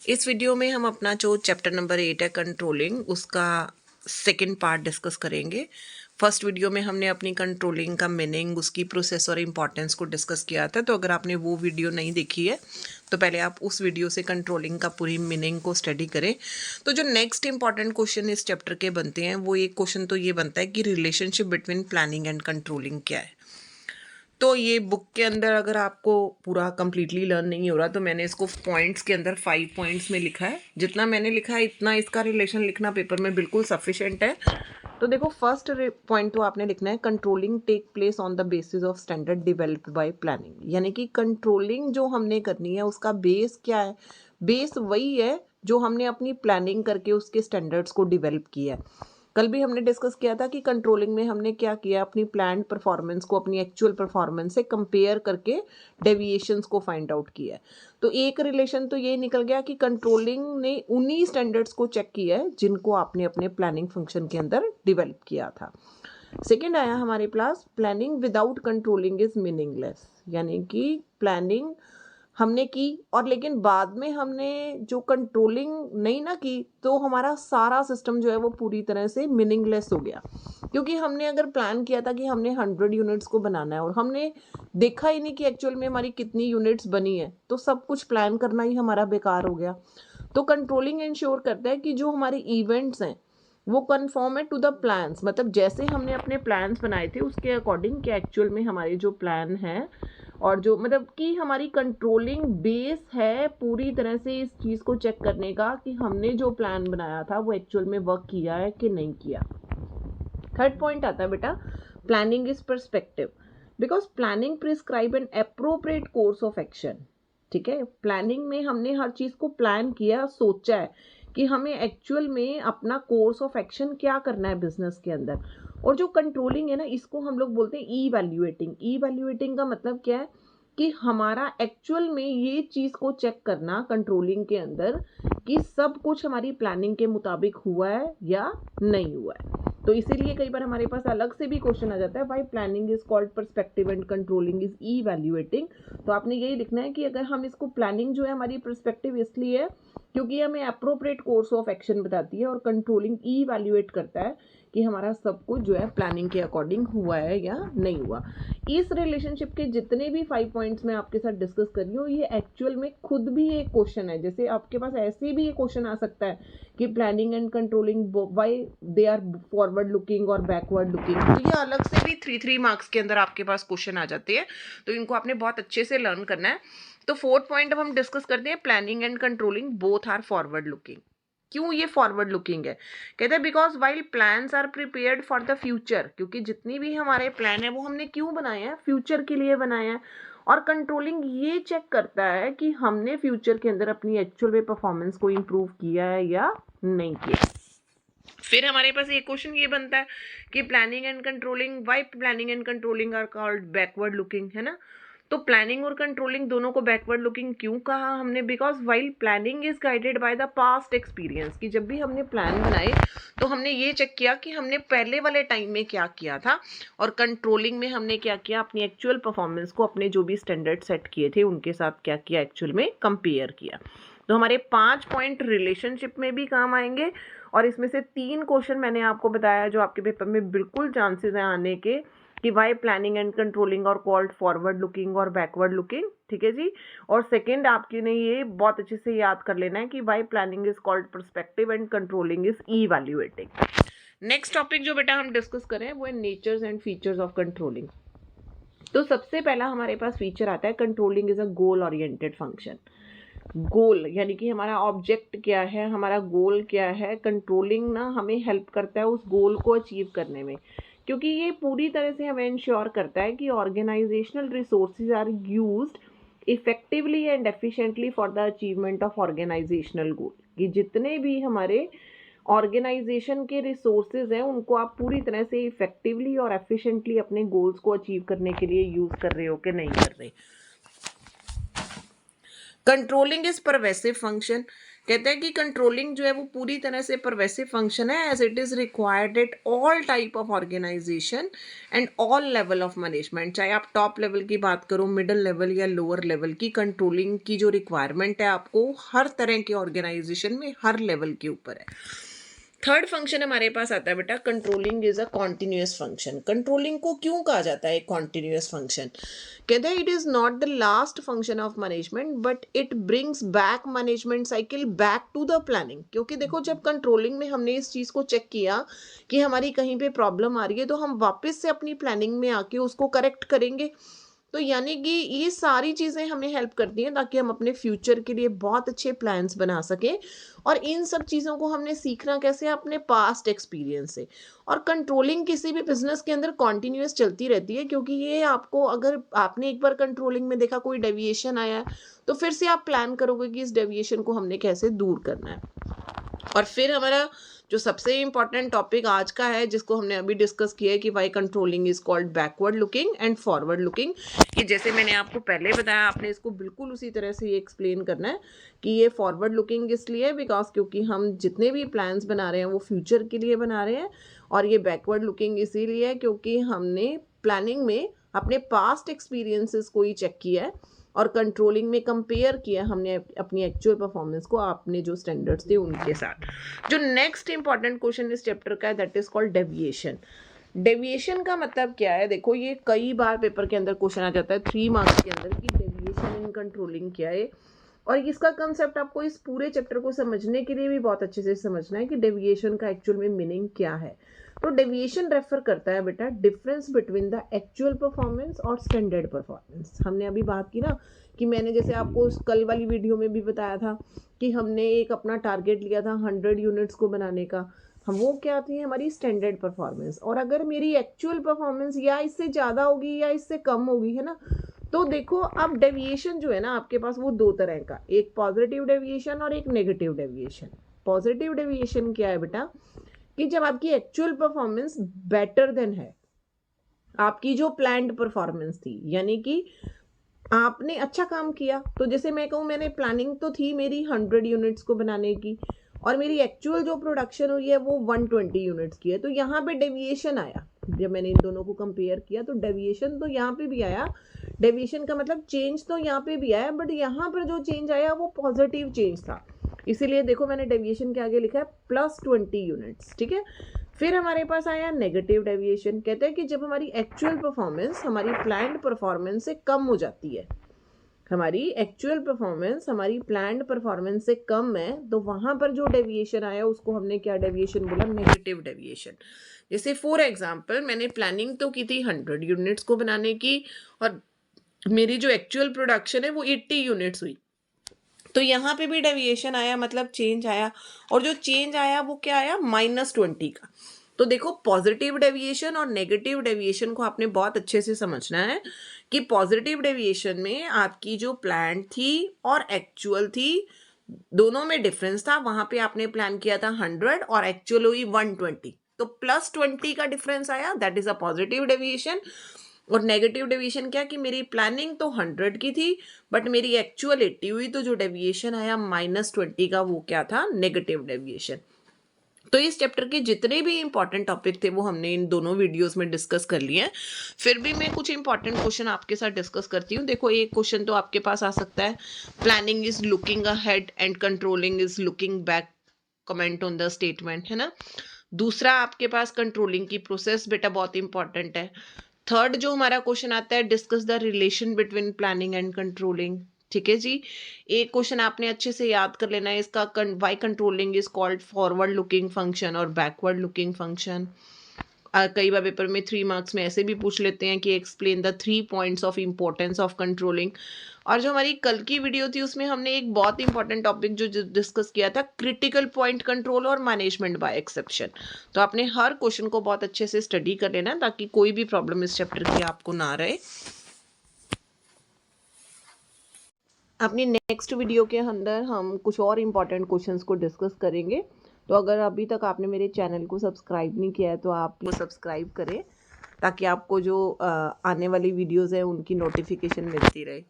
इस वीडियो में हम अपना जो चैप्टर नंबर 8 है कंट्रोलिंग, उसका सेकंड पार्ट डिस्कस करेंगे। फर्स्ट वीडियो में हमने अपनी कंट्रोलिंग का मीनिंग, उसकी प्रोसेस और इम्पॉर्टेंस को डिस्कस किया था। तो अगर आपने वो वीडियो नहीं देखी है तो पहले आप उस वीडियो से कंट्रोलिंग का पूरी मीनिंग को स्टडी करें। तो जो नेक्स्ट इंपॉर्टेंट क्वेश्चन इस चैप्टर के बनते हैं, वो एक क्वेश्चन तो ये बनता है कि relationship between planning and controlling क्या है। तो ये बुक के अंदर अगर आपको पूरा कंप्लीटली लर्न नहीं हो रहा तो मैंने इसको पॉइंट्स के अंदर 5 पॉइंट्स में लिखा है। जितना मैंने लिखा है इतना इसका रिलेशन लिखना पेपर में बिल्कुल सफिशिएंट है। तो देखो, फर्स्ट पॉइंट तो आपने लिखना है controlling take place on the basis of standard developed by planning. यानी कि कंट्रोलिंग जो हमने करनी है उसका बेस क्या है? बेस वही है जो हमने अपनी प्लानिंग करके उसके स्टैंडर्ड्स को डेवलप किया है। कल भी हमने डिस्कस किया था कि कंट्रोलिंग में हमने क्या किया, अपनी प्लान्ड परफॉर्मेंस को अपनी एक्चुअल परफॉर्मेंस से कंपेयर करके डेविएशंस को फाइंड आउट किया है। तो एक रिलेशन तो ये निकल गया कि कंट्रोलिंग ने उन्हीं स्टैंडर्ड्स को चेक किया है जिनको आपने अपने प्लानिंग फंक्शन के अंदर डेवलप किया था। सेकेंड आया हमारे पास, planning without controlling is meaningless. यानी कि प्लानिंग हमने की और लेकिन बाद में हमने जो कंट्रोलिंग नहीं ना की तो हमारा सारा सिस्टम जो है वो पूरी तरह से मीनिंगलेस हो गया। क्योंकि हमने अगर प्लान किया था कि हमने 100 यूनिट्स को बनाना है और हमने देखा ही नहीं कि एक्चुअल में हमारी कितनी यूनिट्स बनी है, तो सब कुछ प्लान करना ही हमारा बेकार हो गया। तो कंट्रोलिंग इंश्योर करता है कि जो हमारे इवेंट्स हैं वो कन्फर्म है टू द प्लान्स, मतलब जैसे हमने अपने प्लान्स बनाए थे उसके अकॉर्डिंग कि एक्चुअल में हमारे जो प्लान है और जो मतलब कि हमारी कंट्रोलिंग बेस है पूरी तरह से इस चीज़ को चेक करने का कि हमने जो प्लान बनाया था वो एक्चुअल में वर्क किया है कि नहीं किया। थर्ड पॉइंट आता है बेटा, planning is perspective because planning prescribe an appropriate course of action. ठीक है, प्लानिंग में हमने हर चीज़ को प्लान किया, सोचा है कि हमें एक्चुअल में अपना कोर्स ऑफ एक्शन क्या करना है बिजनेस के अंदर। और जो कंट्रोलिंग है ना, इसको हम लोग बोलते हैं ईवैल्यूएटिंग। ईवैल्यूएटिंग का मतलब क्या है कि हमारा एक्चुअल में ये चीज़ को चेक करना कंट्रोलिंग के अंदर कि सब कुछ हमारी प्लानिंग के मुताबिक हुआ है या नहीं हुआ है। तो इसीलिए कई बार हमारे पास अलग से भी क्वेश्चन आ जाता है, why planning is called perspective and controlling is evaluating. तो आपने यही लिखना है कि अगर हम इसको, प्लानिंग जो है हमारी परस्पेक्टिव इसलिए है क्योंकि हमें अप्रोप्रिएट कोर्स ऑफ एक्शन बताती है और कंट्रोलिंग ईवैल्यूएट करता है कि हमारा सब कुछ जो है प्लानिंग के अकॉर्डिंग हुआ है या नहीं हुआ। इस रिलेशनशिप के जितने भी 5 पॉइंट्स मैं आपके साथ डिस्कस कर रही हूँ ये एक्चुअल में खुद भी एक क्वेश्चन है। जैसे आपके पास ऐसे भी एक क्वेश्चन आ सकता है कि planning and controlling why they are forward looking और बैकवर्ड लुकिंग। तो ये अलग से भी 3 मार्क्स के अंदर आपके पास क्वेश्चन आ जाते हैं, तो इनको आपने बहुत अच्छे से लर्न करना है। तो फोर्थ पॉइंट अब हम डिस्कस करते हैं, planning and controlling both are forward looking. क्यों ये फॉरवर्ड लुकिंग है? कहते हैं because while plans are prepared for the future, क्योंकि जितनी भी हमारे प्लान है वो हमने क्यों बनाए हैं? फ्यूचर के लिए बनाए हैं। और कंट्रोलिंग ये चेक करता है कि हमने फ्यूचर के अंदर अपनी एक्चुअल में परफॉर्मेंस को इम्प्रूव किया है या नहीं किया। फिर हमारे पास एक क्वेश्चन ये बनता है कि planning and controlling, why planning and controlling are called backward looking, है ना? तो प्लानिंग और कंट्रोलिंग दोनों को बैकवर्ड लुकिंग क्यों कहा हमने? Because while planning is guided by the past experience, कि जब भी हमने प्लान बनाए तो हमने ये चेक किया कि हमने पहले वाले टाइम में क्या किया था, और कंट्रोलिंग में हमने क्या किया, अपनी एक्चुअल परफॉर्मेंस को अपने जो भी स्टैंडर्ड सेट किए थे उनके साथ क्या किया, एक्चुअल में कंपेयर किया। तो हमारे 5 पॉइंट रिलेशनशिप में भी काम आएंगे और इसमें से 3 क्वेश्चन मैंने आपको बताया जो आपके पेपर में बिल्कुल चांसेस हैं आने के, कि वाई प्लानिंग एंड कंट्रोलिंग और कॉल्ड फॉरवर्ड लुकिंग और बैकवर्ड लुकिंग। ठीक है जी। और सेकंड आपके ने ये बहुत अच्छे से याद कर लेना है कि why planning is called perspective and controlling is evaluating. Next topic जो बेटा हम डिस्कस करें वो है natures and features of controlling. तो सबसे पहला हमारे पास फीचर आता है, controlling is a goal oriented function. Goal यानी कि हमारा ऑब्जेक्ट क्या है, हमारा गोल क्या है। कंट्रोलिंग ना हमें हेल्प करता है उस गोल को अचीव करने में, क्योंकि ये पूरी तरह से हमें इंश्योर करता है कि organisational resources are used effectively and efficiently for the achievement of organisational goal. कि जितने भी हमारे ऑर्गेनाइजेशन के रिसोर्सेज हैं उनको आप पूरी तरह से इफेक्टिवली और एफिशिएंटली अपने गोल्स को अचीव करने के लिए यूज कर रहे हो कि नहीं कर रहे। Controlling is pervasive function. कहते हैं कि कंट्रोलिंग जो है वो पूरी तरह से परवेसिव फंक्शन है as it is required at all type of organization and all level of management. चाहे आप टॉप लेवल की बात करो, मिडिल लेवल या लोअर लेवल की, कंट्रोलिंग की जो रिक्वायरमेंट है आपको हर तरह के ऑर्गेनाइजेशन में हर लेवल के ऊपर है। थर्ड फंक्शन हमारे पास आता है बेटा, controlling is a continuous function. Controlling को क्यों कहा जाता है कॉन्टिन्यूस फंक्शन? कहते हैं it is not the last function of management but it brings back management cycle back to the planning. क्योंकि देखो जब कंट्रोलिंग में हमने इस चीज़ को चेक किया कि हमारी कहीं पे प्रॉब्लम आ रही है तो हम वापस से अपनी प्लानिंग में आके उसको करेक्ट करेंगे। तो यानी कि ये सारी चीज़ें हमें हेल्प करती हैं ताकि हम अपने फ्यूचर के लिए बहुत अच्छे प्लान्स बना सकें। और इन सब चीज़ों को हमने सीखना कैसे? अपने पास्ट एक्सपीरियंस से। और कंट्रोलिंग किसी भी बिजनेस के अंदर कॉन्टिन्यूस चलती रहती है, क्योंकि ये आपको, अगर आपने एक बार कंट्रोलिंग में देखा कोई डेविएशन आया है तो फिर से आप प्लान करोगे कि इस डेविएशन को हमने कैसे दूर करना है। और फिर हमारा जो सबसे इम्पॉर्टेंट टॉपिक आज का है जिसको हमने अभी डिस्कस किया है कि why controlling is called backward looking and forward looking. कि जैसे मैंने आपको पहले बताया, आपने इसको बिल्कुल उसी तरह से ये एक्सप्लेन करना है कि ये फॉरवर्ड लुकिंग इसलिए बिकॉज क्योंकि हम जितने भी प्लान्स बना रहे हैं वो फ्यूचर के लिए बना रहे हैं। और ये बैकवर्ड लुकिंग इसीलिए है क्योंकि हमने प्लानिंग में अपने पास्ट एक्सपीरियंसेस को ही चेक किया है और कंट्रोलिंग में कंपेयर किया हमने अपनी एक्चुअल परफॉर्मेंस को आपने जो स्टैंडर्ड्स थे उनके साथ। जो नेक्स्ट इंपॉर्टेंट क्वेश्चन इस चैप्टर का है that is called deviation. Deviation का मतलब क्या है? देखो ये कई बार पेपर के अंदर क्वेश्चन आ जाता है 3 मार्क्स के अंदर कि डेविएशन इन कंट्रोलिंग क्या है। और इसका कंसेप्ट आपको इस पूरे चैप्टर को समझने के लिए भी बहुत अच्छे से समझना है कि डेविएशन का एक्चुअल में मीनिंग क्या है। तो डेविएशन रेफर करता है बेटा difference between the actual performance और स्टैंडर्ड परफॉर्मेंस। हमने अभी बात की ना कि मैंने जैसे आपको कल वाली वीडियो में भी बताया था कि हमने एक अपना टारगेट लिया था 100 यूनिट्स को बनाने का। हम वो क्या थी? हमारी स्टैंडर्ड परफॉर्मेंस। और अगर मेरी एक्चुअल परफॉर्मेंस या इससे ज़्यादा होगी या इससे कम होगी, है ना, तो देखो अब डेविएशन जो है ना आपके पास वो 2 तरह का, एक पॉजिटिव डेविएशन और एक नेगेटिव डेविएशन। पॉजिटिव डेविएशन क्या है बेटा? कि जब आपकी एक्चुअल परफॉर्मेंस बेटर देन है आपकी जो प्लान्ड परफॉर्मेंस थी, यानी कि आपने अच्छा काम किया। तो जैसे मैं कहूँ मैंने प्लानिंग तो थी मेरी 100 यूनिट्स को बनाने की और मेरी एक्चुअल जो प्रोडक्शन हुई है वो 120 यूनिट्स की है, तो यहाँ पे डेविएशन आया। जब मैंने इन दोनों को कंपेयर किया तो डेविएशन तो यहाँ पे भी आया। डेविएशन का मतलब चेंज तो यहाँ पे भी आया, बट यहाँ पर जो चेंज आया वो पॉजिटिव चेंज था। इसीलिए देखो मैंने डेविएशन के आगे लिखा है +20 यूनिट्स। ठीक है। फिर हमारे पास आया नेगेटिव डेविएशन। कहते हैं कि जब हमारी एक्चुअल परफॉर्मेंस हमारी प्लान्ड परफॉर्मेंस से कम हो जाती है, हमारी एक्चुअल परफॉर्मेंस हमारी प्लान्ड परफॉर्मेंस से कम है, तो वहां पर जो डेविएशन आया उसको हमने क्या डेविएशन बोला? Negative deviation. जैसे फॉर एग्जांपल मैंने प्लानिंग तो की थी 100 यूनिट्स को बनाने की और मेरी जो एक्चुअल प्रोडक्शन है वो 80 यूनिट्स हुई, तो यहाँ पे भी डेविएशन आया, मतलब चेंज आया। और जो चेंज आया वो क्या आया? -20 का। तो देखो पॉजिटिव डेविएशन और नेगेटिव डेविएशन को आपने बहुत अच्छे से समझना है कि पॉजिटिव डेविएशन में आपकी जो प्लान थी और एक्चुअल थी दोनों में डिफरेंस था। वहां पे आपने प्लान किया था 100 और एक्चुअल हुई 120, तो +20 का डिफरेंस आया, that is a positive deviation. और नेगेटिव डेविएशन क्या कि मेरी प्लानिंग तो 100 की थी बट मेरी एक्चुअल 80 हुई, तो जो डेविएशन आया -20 का वो क्या था? Negative deviation. तो इस चैप्टर के जितने भी इंपॉर्टेंट टॉपिक थे वो हमने इन दोनों वीडियोस में डिस्कस कर लिए हैं। फिर भी मैं कुछ इंपॉर्टेंट क्वेश्चन आपके साथ डिस्कस करती हूँ। देखो एक क्वेश्चन तो आपके पास आ सकता है, planning is looking ahead and controlling is looking back, comment on the statement, है ना। दूसरा आपके पास कंट्रोलिंग की प्रोसेस बेटा बहुत इंपॉर्टेंट है। थर्ड जो हमारा क्वेश्चन आता है, discuss the relation between planning and controlling. ठीक है जी। एक क्वेश्चन आपने अच्छे से याद कर लेना है इसका, why controlling is called forward looking function और बैकवर्ड लुकिंग फंक्शन। कई बार पेपर में 3 मार्क्स में ऐसे भी पूछ लेते हैं कि explain the 3 points of importance of controlling. और जो हमारी कल की वीडियो थी उसमें हमने एक बहुत इंपॉर्टेंट टॉपिक जो डिस्कस किया था, क्रिटिकल पॉइंट कंट्रोल और मैनेजमेंट बाय एक्सेप्शन। तो आपने हर क्वेश्चन को बहुत अच्छे से स्टडी कर लेना ताकि कोई भी प्रॉब्लम इस चैप्टर की आपको ना रहे। अपनी नेक्स्ट वीडियो के अंदर हम कुछ और इम्पॉर्टेंट क्वेश्चंस को डिस्कस करेंगे। तो अगर अभी तक आपने मेरे चैनल को सब्सक्राइब नहीं किया है तो आप वो सब्सक्राइब करें ताकि आपको जो आने वाली वीडियोस हैं उनकी नोटिफिकेशन मिलती रहे।